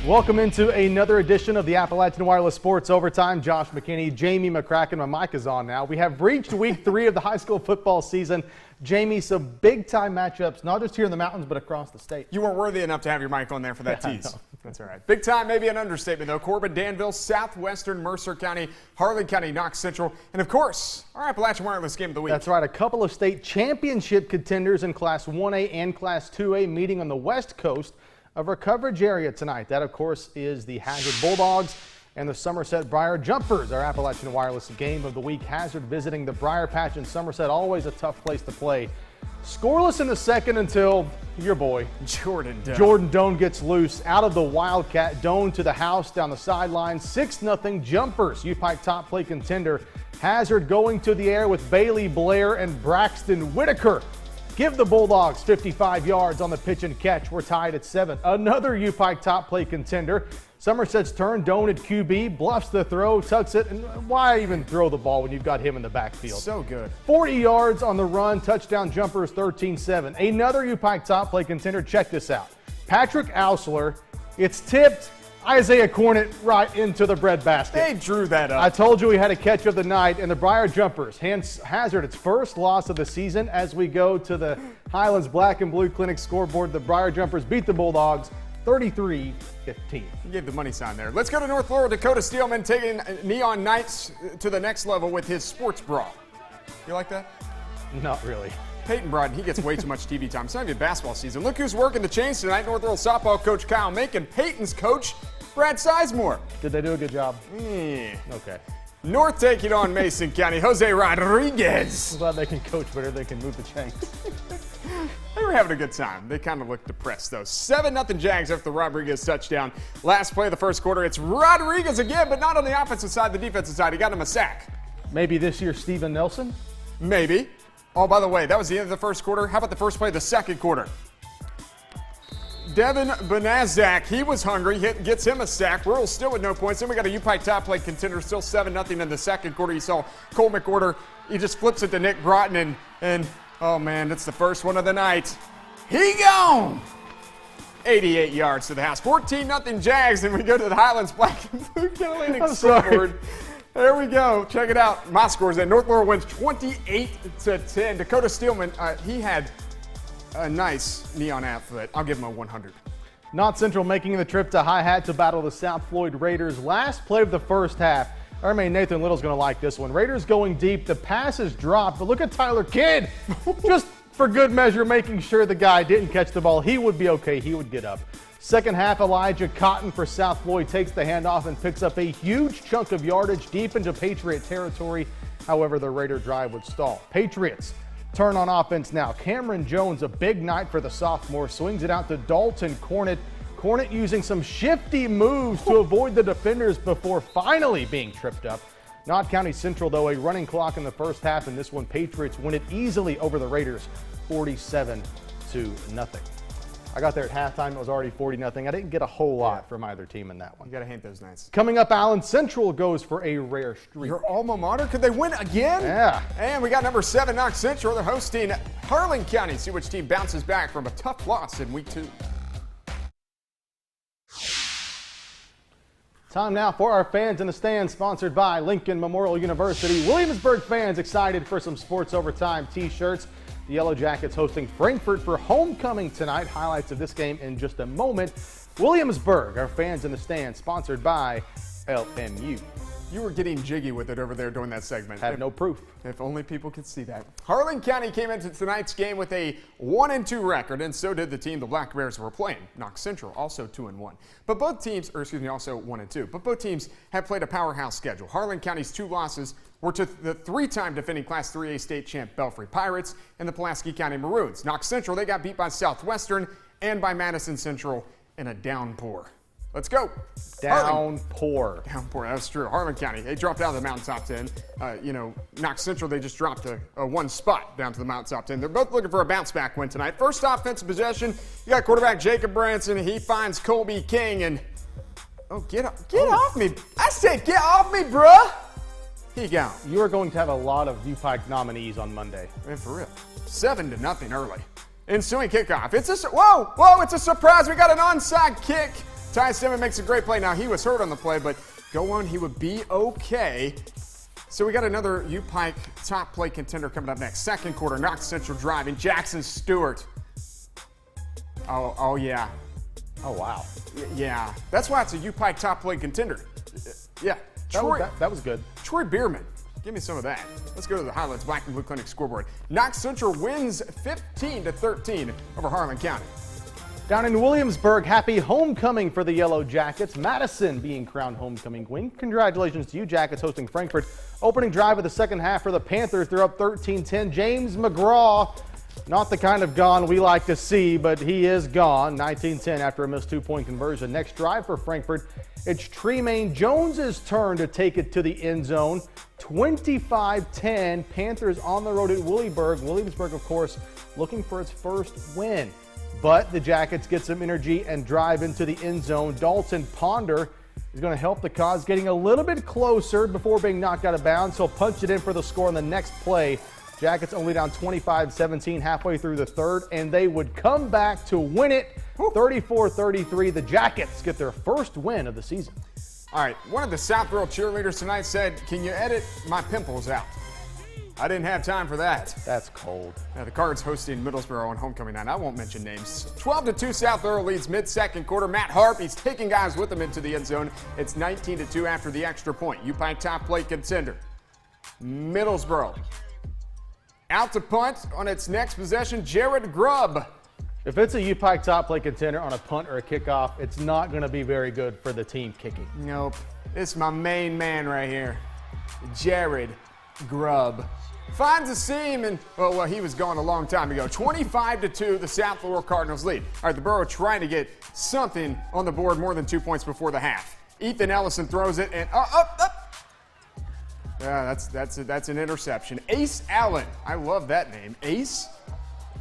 Welcome into another edition of the Appalachian Wireless Sports Overtime. Josh McKinney, Jamie McCracken. My mic is on now. We have reached week 3 of the high school football season. Jamie, some big-time matchups, not just here in the mountains, but across the state. You weren't worthy enough to have your mic on there for that tease. That's all right. Big time, maybe an understatement, though. Corbin, Danville, Southwestern, Mercer County, Harlan County, Knox Central, and, of course, our Appalachian Wireless Game of the Week. That's right. A couple of state championship contenders in Class 1A and Class 2A meeting on the west coast of our coverage area tonight. That, of course, is the Hazard Bulldogs and the Somerset Briar Jumpers, our Appalachian Wireless Game of the Week. Hazard visiting the Briar Patch in Somerset, always a tough place to play. Scoreless in the second until your boy, Jordan Doan gets loose out of the Wildcat. Doan to the house down the sideline. 6-0 Jumpers. U-Pike top play contender. Hazard going to the air with Bailey Blair and Braxton Whitaker. Give the Bulldogs 55 yards on the pitch and catch. We're tied at 7. Another U-Pike top play contender. Somerset's turn. Doan at QB, bluffs the throw, tucks it, and why even throw the ball when you've got him in the backfield? So good. 40 yards on the run, touchdown Jumpers 13-7. Another U-Pike top play contender. Check this out. Patrick Ausler. It's tipped. Isaiah Cornett right into the breadbasket. They drew that up. I told you we had a catch of the night, and the Briar Jumpers Hazard its first loss of the season as we go to the Highlands Black and Blue Clinic scoreboard. The Briar Jumpers beat the Bulldogs 33-15. You gave the money sign there. Let's go to North Laurel. Dakota Steelman taking Neon Knights to the next level with his sports bra. You like that? Not really. Peyton Brodden, he gets way too much TV time. It's not even basketball season. Look who's working the chains tonight. North Laurel softball coach Kyle Mink and Peyton's coach Brad Sizemore. Did they do a good job? Okay. North taking on Mason County. Jose Rodriguez. I'm glad they can coach better. They can move the chains. They were having a good time. They kind of looked depressed, though. 7-0 Jags after the Rodriguez touchdown. Last play of the first quarter. It's Rodriguez again, but not on the offensive side, the defensive side. He got him a sack. Maybe this year Steven Nelson? Maybe. Oh, by the way, that was the end of the first quarter. How about the first play of the second quarter? Devin Benazak, he was hungry, gets him a sack. Rural still with no points. Then we got a U-Pike top play contender, still 7-0 in the second quarter. You saw Cole McWhorter, he just flips it to Nick Broughton, and oh man, that's the first one of the night. He gone! 88 yards to the house. 14-0 Jags, and we go to the Highlands Black and Blue Clinic scoreboard. There we go. Check it out. My scores in. North Laurel wins 28-10. Dakota Steelman, he had a nice neon outfit. I'll give him a 100. Knott Central making the trip to High Hat to battle the South Floyd Raiders. Last play of the first half. I mean, Nathan Little's going to like this one. Raiders going deep. The pass is dropped, but look at Tyler Kidd. Just for good measure, making sure the guy didn't catch the ball. He would be okay. He would get up. Second half, Elijah Cotton for South Floyd takes the handoff and picks up a huge chunk of yardage deep into Patriot territory. However, the Raider drive would stall. Patriots turn on offense now. Cameron Jones, a big night for the sophomore, swings it out to Dalton Cornett. Cornett using some shifty moves to avoid the defenders before finally being tripped up. Knott County Central, though, a running clock in the first half, and this one Patriots win it easily over the Raiders, 47-0. I got there at halftime. It was already 40-0. I didn't get a whole lot from either team in that one. You got to hate those nights. Coming up, Allen Central goes for a rare streak. Your alma mater? Could they win again? Yeah. And we got number 7, Knox Central. They're hosting Harlan County. See which team bounces back from a tough loss in week 2. Time now for our Fans in the Stands, sponsored by Lincoln Memorial University. Williamsburg fans excited for some Sports Overtime t-shirts. The Yellow Jackets hosting Frankfort for homecoming tonight. Highlights of this game in just a moment. Williamsburg, our Fans in the Stands, sponsored by LMU. You were getting jiggy with it over there during that segment. Had no proof. If only people could see that. Harlan County came into tonight's game with a 1-2 record, and so did the team the Black Bears were playing. Knox Central also 2-1. But both teams, also 1-2. But both teams have played a powerhouse schedule. Harlan County's 2 losses were to the 3-time defending Class 3A state champ Belfry Pirates and the Pulaski County Maroons. Knox Central, they got beat by Southwestern and by Madison Central in a downpour. Let's go. Downpour. Downpour, that's true. Harlan County, they dropped out of the Mountain Top 10. Knox Central, they just dropped a 1 spot down to the Mountain Top 10. They're both looking for a bounce-back win tonight. First offensive possession, you got quarterback Jacob Branson. He finds Colby King, and get off me. I said get off me, bruh. He gone. You are going to have a lot of U-Pike nominees on Monday. Man, for real. 7-0 early. Ensuing kickoff. It's a surprise. We got an onside kick Ty Simmons makes a great play. Now, he was hurt on the play, but go on, he would be okay. So we got another U-Pike top play contender coming up next. Second quarter, Knox Central driving. Jackson Stewart. Oh yeah. Oh, wow. Yeah. That's why it's a U-Pike top play contender. Yeah. That was good. Troy Bierman. Give me some of that. Let's go to the Highlands Black and Blue Clinic scoreboard. Knox Central wins 15-13 over Harlan County. Down in Williamsburg, happy homecoming for the Yellow Jackets. Madison being crowned homecoming queen. Congratulations to you, Jackets, hosting Frankfort. Opening drive of the second half for the Panthers. They're up 13-10. James McGraw, not the kind of gone we like to see, but he is gone. 19-10 after a missed two-point conversion. Next drive for Frankfort, it's Tremaine Jones's turn to take it to the end zone. 25-10. Panthers on the road at Williamsburg, of course, looking for its first win. But the Jackets get some energy and drive into the end zone. Dalton Ponder is going to help the cause, getting a little bit closer before being knocked out of bounds. He'll punch it in for the score on the next play. Jackets only down 25-17 halfway through the third, and they would come back to win it 34-33. The Jackets get their first win of the season. All right, one of the Southborough cheerleaders tonight said, "Can you edit my pimples out?" I didn't have time for that. That's cold. The Cards hosting Middlesboro on homecoming night. I won't mention names. 12-2 Southborough leads mid-second quarter. Matt Harp, he's taking guys with him into the end zone. It's 19-2 after the extra point. U-Pike top play contender. Middlesboro out to punt on its next possession. Jared Grubb. If it's a U-Pike top play contender on a punt or a kickoff, it's not going to be very good for the team kicking. Nope. It's my main man right here, Jared Grubb. Finds a seam, and, well, he was gone a long time ago. 25-2, the South Florida Cardinals lead. All right, the Borough trying to get something on the board, more than 2 points before the half. Ethan Ellison throws it, and up. Yeah, that's an interception. Ace Allen. I love that name. Ace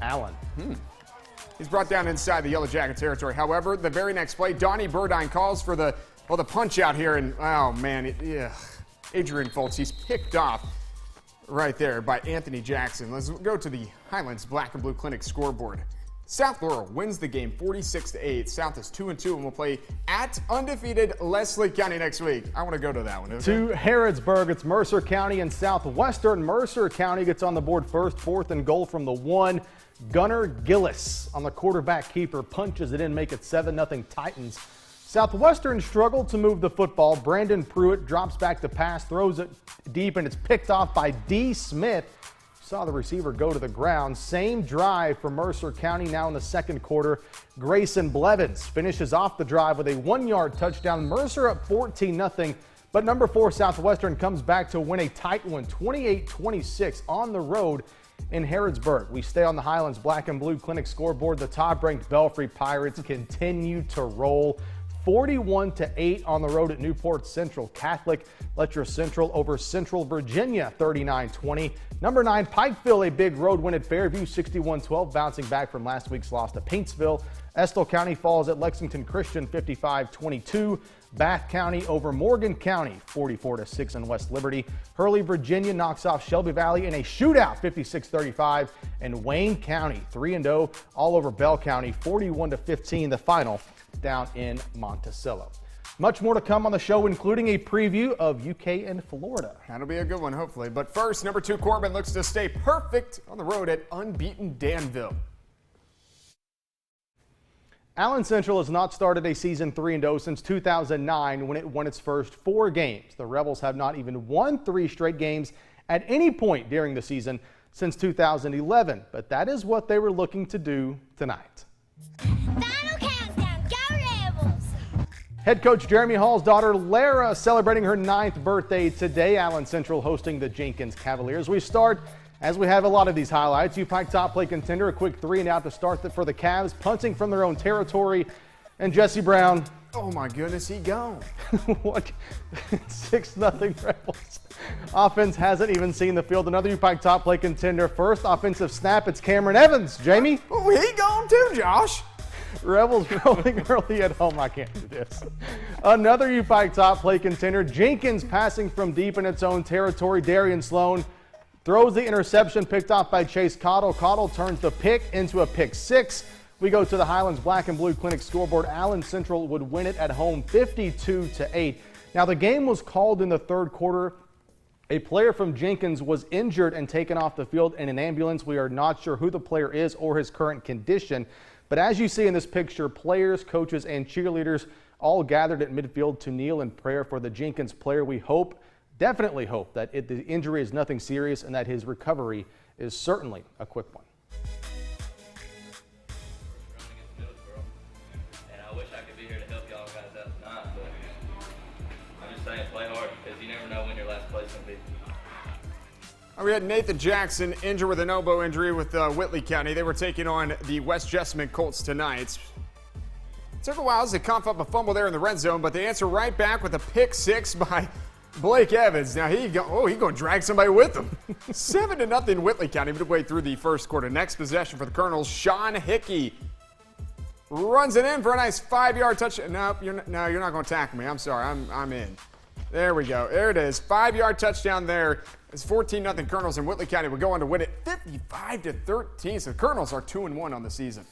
Allen. He's brought down inside the Yellow Jacket territory. However, the very next play, Donnie Burdine calls for the punch out here, and oh man, Adrian Foltz, he's picked off right there by Anthony Jackson. Let's go to the Highlands Black and Blue Clinic scoreboard. South Laurel wins the game 46-8. South is 2-2 and will play at undefeated Leslie County next week. I want to go to that one. Okay? To Harrodsburg, it's Mercer County and Southwestern. Mercer County gets on the board first, 4th and goal from the 1. Gunnar Gillis on the quarterback keeper punches it in, make it 7-0 Titans. Southwestern struggled to move the football. Brandon Pruitt drops back to pass, throws it deep, and it's picked off by D. Smith. Saw the receiver go to the ground. Same drive for Mercer County now in the second quarter. Grayson Blevins finishes off the drive with a 1-yard touchdown. Mercer up 14-0, but number 4 Southwestern comes back to win a tight one, 28-26 on the road in Harrodsburg. We stay on the Highlands Black and Blue Clinic scoreboard. The top-ranked Belfry Pirates continue to roll. 41-8 on the road at Newport Central Catholic. Letcher Central over Central Virginia, 39-20. Number 9 Pikeville, a big road win at Fairview, 61-12, bouncing back from last week's loss to Paintsville. Estill County falls at Lexington Christian, 55-22. Bath County over Morgan County, 44-6 in West Liberty. Hurley, Virginia knocks off Shelby Valley in a shootout, 56-35. And Wayne County, 3-0, all over Bell County, 41-15, the final down in Monticello. Much more to come on the show, including a preview of UK and Florida. That'll be a good one, hopefully. But first, number 2 Corbin looks to stay perfect on the road at unbeaten Danville. Allen Central has not started a season 3-0 since 2009 when it won its first 4 games. The Rebels have not even won 3 straight games at any point during the season since 2011, but that is what they were looking to do tonight. Final countdown, go Rebels! Head coach Jeremy Hall's daughter Lara celebrating her 9th birthday today. Allen Central hosting the Jenkins Cavaliers. We start, as we have a lot of these highlights, U-Pike top play contender, a quick 3-and-out to start for the Cavs, punting from their own territory, and Jesse Brown. Oh my goodness, he gone. What? 6-0 Rebels. Offense hasn't even seen the field. Another U-Pike top play contender. First offensive snap, it's Cameron Evans. Jamie? Oh, he gone too, Josh. Rebels rolling early at home. I can't do this. Another U-Pike top play contender. Jenkins passing from deep in its own territory. Darian Sloan throws the interception, picked off by Chase Cottle. Cottle turns the pick into a pick 6. We go to the Highlands Black and Blue Clinic scoreboard. Allen Central would win it at home 52-8. Now the game was called in the third quarter. A player from Jenkins was injured and taken off the field in an ambulance. We are not sure who the player is or his current condition. But as you see in this picture, players, coaches, and cheerleaders all gathered at midfield to kneel in prayer for the Jenkins player. We hope, definitely hope, that the injury is nothing serious and that his recovery is certainly a quick one. And I wish I could be here to help y'all guys out tonight, but I'm just saying, play hard, because you never know when your last play's going to be. We had Nathan Jackson injured with an elbow injury with Whitley County. They were taking on the West Jessamine Colts tonight. It took a while as they cough up a fumble there in the red zone, but they answer right back with a pick six by Blake Evans. Now he's going to drag somebody with him. 7-0 Whitley County midway through the first quarter. Next possession for the Colonels. Sean Hickey runs it in for a nice 5-yard touchdown. Nope, you're not going to tackle me. I'm sorry. I'm in. There we go. There it is. 5-yard touchdown there. It's 14-0 Colonels, and Whitley County will go on to win it 55-13. So the Colonels are 2-1 on the season.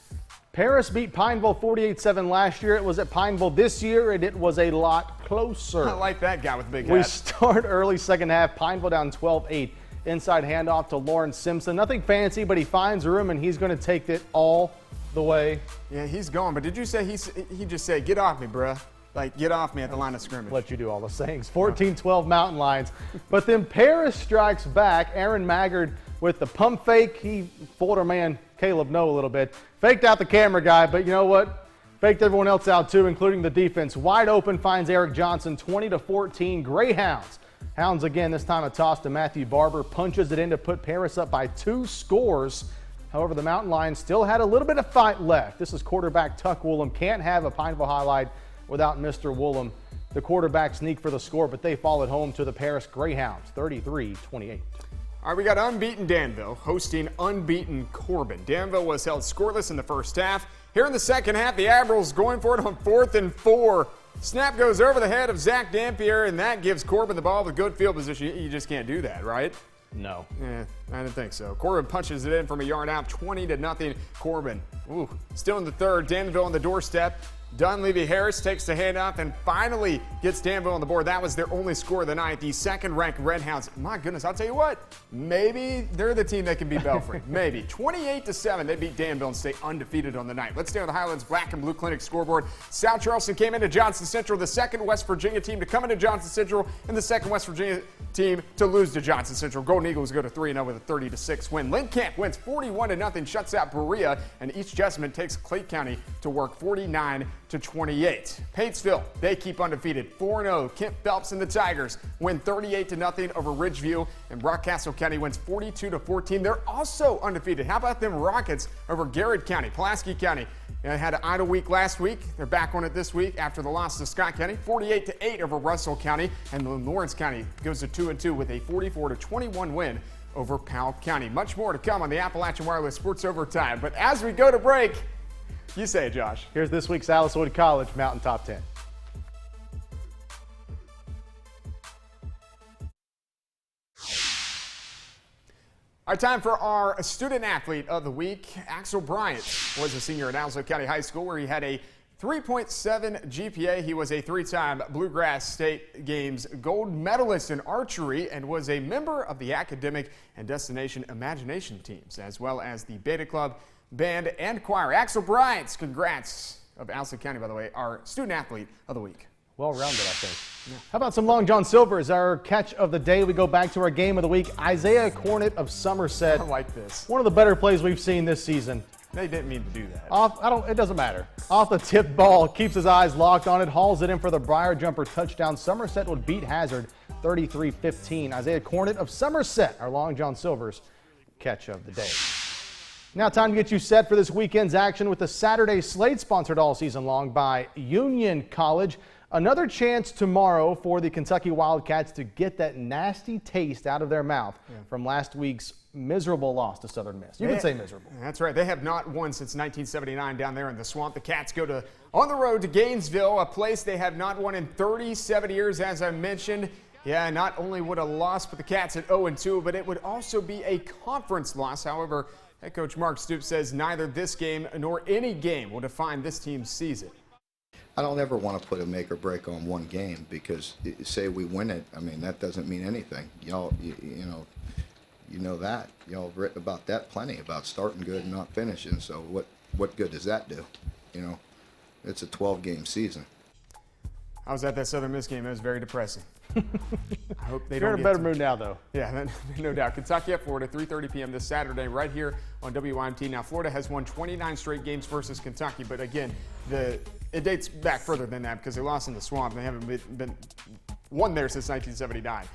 Paris beat Pineville 48-7 last year. It was at Pineville this year, and it was a lot closer. I like that guy with the big hat. We start early second half. Pineville down 12-8. Inside handoff to Lawrence Simpson. Nothing fancy, but he finds room, and he's going to take it all the way. Yeah, he's gone. But did you say he just said, "Get off me, bruh"? Like, get off me at the line of scrimmage. Let you do all the sayings. 14-12 Mountain Lions. But then Paris strikes back. Aaron Maggard with the pump fake. He fooled our man Caleb Noe a little bit. Faked out the camera guy, but you know what? Faked everyone else out too, including the defense. Wide open finds Eric Johnson, 20-14. Greyhounds. Hounds again, this time a toss to Matthew Barber. Punches it in to put Paris up by 2 scores. However, the Mountain Lions still had a little bit of fight left. This is quarterback Tuck Woolham. Can't have a Pineville highlight without Mr. Woolham. The quarterback sneak for the score, but they fall at home to the Paris Greyhounds, 33-28. All right, we got unbeaten Danville hosting unbeaten Corbin. Danville was held scoreless in the first half. Here in the second half, the Admirals going for it on 4th and 4. Snap goes over the head of Zach Dampier, and that gives Corbin the ball with good field position. You just can't do that, right? No. Yeah, I didn't think so. Corbin punches it in from a yard out, 20-0. Corbin. Ooh, still in the third. Danville on the doorstep. Dunleavy Harris takes the handoff and finally gets Danville on the board. That was their only score of the night. The second-ranked Redhounds. My goodness, I'll tell you what. Maybe they're the team that can beat Belfry. Maybe. 28-7, they beat Danville and stay undefeated on the night. Let's stay on the Highlands Black and Blue Clinic scoreboard. South Charleston came into Johnson Central, the second West Virginia team to come into Johnson Central, and the second West Virginia team to lose to Johnson Central. Golden Eagles go to 3-0 with a 30-6 win. Link Camp wins 41-0, shuts out Berea, and East Jessamine takes Clay County to work 49-28. Paintsville, they keep undefeated, 4-0. Kent Phelps and the Tigers win 38-0 over Ridgeview, and Rockcastle County wins 42-14. They're also undefeated. How about them Rockets over Garrett County? Pulaski County had an idle week last week. They're back on it this week after the loss to Scott County, 48-8 over Russell County, and Lawrence County goes to 2-2 with a 44-21 win over Powell County. Much more to come on the Appalachian Wireless Sports Overtime. But as we go to break, you say it, Josh. Here's this week's Alice Wood College Mountain Top 10. Our time for our student athlete of the week. Axel Bryant was a senior at Owensboro County High School where he had a 3.7 GPA. He was a 3-time Bluegrass State Games gold medalist in archery and was a member of the academic and destination imagination teams, as well as the Beta Club, band, and choir. Axel Bryant, congrats, of Owensboro County, by the way, our student athlete of the week. Well-rounded, I think. Yeah. How about some Long John Silver as our catch of the day? We go back to our game of the week. Isaiah Cornett of Somerset. I like this. One of the better plays we've seen this season. They didn't mean to do that. It doesn't matter. Off the tip ball, keeps his eyes locked on it, hauls it in for the Briar Jumper touchdown. Somerset would beat Hazard 33-15. Isaiah Cornett of Somerset, our Long John Silver's catch of the day. Now time to get you set for this weekend's action with the Saturday slate sponsored all season long by Union College. Another chance tomorrow for the Kentucky Wildcats to get that nasty taste out of their mouth from last week's miserable loss to Southern Miss. You can say miserable. That's right. They have not won since 1979 down there in the swamp. The Cats go on the road to Gainesville, a place they have not won in 37 years, as I mentioned. Yeah, not only would a loss put the Cats at 0-2, but it would also be a conference loss. However, Head coach Mark Stoops says neither this game nor any game will define this team's season. I don't ever want to put a make or break on one game because say we win it, I mean, that doesn't mean anything. Y'all, you know that. Y'all have written about that plenty, about starting good and not finishing. So what good does that do? You know, it's a 12-game season. I was at that Southern Miss game. It was very depressing. I hope they You're don't in a get better to- mood now, though. Yeah, no doubt. Kentucky at Florida, 3:30 p.m. this Saturday, right here on WYMT. Now, Florida has won 29 straight games versus Kentucky, but again, it dates back further than that because they lost in the Swamp. They haven't been won there since 1979.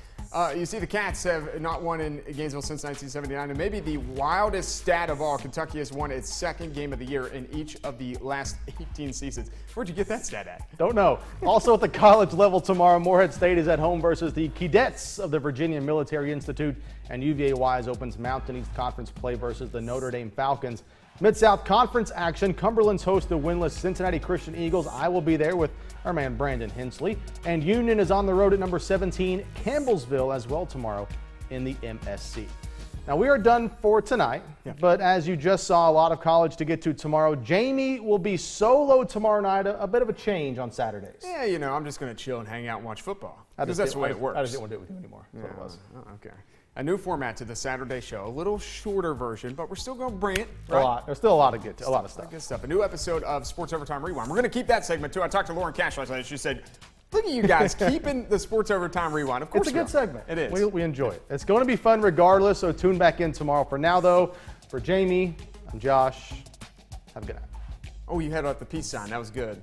You see, the Cats have not won in Gainesville since 1979, and maybe the wildest stat of all, Kentucky has won its second game of the year in each of the last 18 seasons. Where'd you get that stat at? Don't know. Also at the college level tomorrow, Morehead State is at home versus the Cadets of the Virginia Military Institute, and UVA Wise opens Mountain East Conference play versus the Notre Dame Falcons. Mid-South Conference action, Cumberland's host the winless Cincinnati Christian Eagles. I will be there with our man Brandon Hensley. And Union is on the road at number 17, Campbellsville, as well tomorrow in the MSC. Now we are done for tonight, but as you just saw, a lot of college to get to tomorrow. Jamie will be solo tomorrow night, a bit of a change on Saturdays. Yeah, you know, I'm just going to chill and hang out and watch football because that's the way it works. I just didn't want to do it with you anymore. That's what it was. Oh, okay. A new format to the Saturday show, a little shorter version, but we're still going to bring it. Right? A lot. There's still a lot to get to, a lot of stuff. Good stuff. A new episode of Sports Overtime Rewind. We're going to keep that segment too. I talked to Lauren Cash last night. She said, look at you guys keeping the Sports Overtime Rewind. Of course, It's a good segment. It is. We enjoy it. It's going to be fun regardless, so tune back in tomorrow. For now, though, for Jamie, I'm Josh. Have a good night. Oh, you had up the peace sign. That was good.